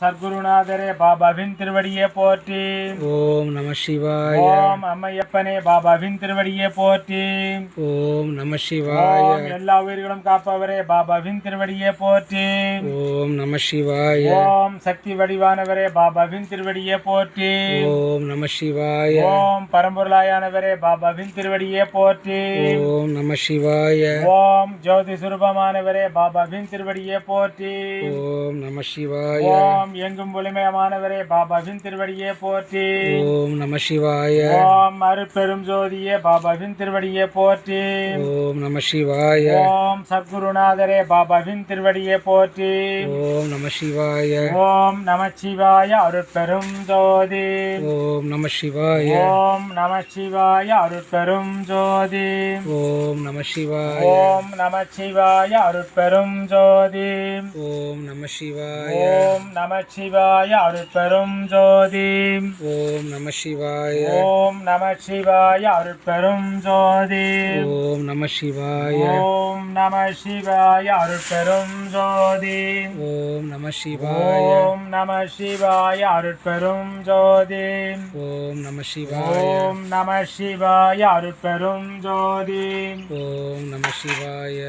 சத்குருநாதரே பாபாவின் திருவடியே போற்றி. ஓம் நம சிவாய. ஓம் அம்மையப்பனே பாபாவின் திருவடியே போற்றி. ஓம் நம சிவாய. ஓம் எல்லா உயிர்களும் காப்பவரே பாபாவின் திருவடியே போற்றி. ஓம் நம சிவாய. ஓம் சக்தி வடிவானவரே பாபாவின் திருவடியே போற்றி. ஓம் நம சிவாய. ஓம் பரம்பொருளாயானவரே பாபாவின் திருவடியே போற்றி. ஓம் நம சிவாய. ஓம் ஜோதி சுரூபமானவரே பாபாவின் திருவடியே போற்றி. ஓம் நம சிவாய. ஓம் எங்கும் ஒளிமயமானவரே பாபாவின் திருவடியே போற்றி. ஓம் நம சிவாய. ஓம் அருட்பெரும் ஜோதியே பாபாவின் திருவடியே போற்றி. ஓம் நம சிவாய. ஓம் சத்குருநாதரே பாபாவின் திருவடியே போற்றி. ஓம் நம சிவாய. ஓம் நமச்சிவாய அருட்பெரும் ஜோதி. ஓம் நம சிவாய. ஓம் நமச்சிவாய அருட்பெரும் ஜோதி. ஓம் நம சிவாய. ஓம் நமச்சிவாய அருட்பெரும் ஜோதி. ஓம் நம சிவாய. ஓம் நமச்சிவாய அருட்பெரும் ஜோதி. ஓம் நம சிவாய. ஓம் நமச்சிவாய அருட்பெரும் ஜோதி. ஓம் நம சிவாய. ஓம் நமசிவாய அருட்பெரும் ஜோதி. ஓம் நம சிவாய. ஓம் நமசிவாய அருட்பெரும் ஜோதி. ஓம் நம சிவாய. ஓம் நமசிவாய அருட்பெரும் ஜோதி. ஓம் நம சிவாய.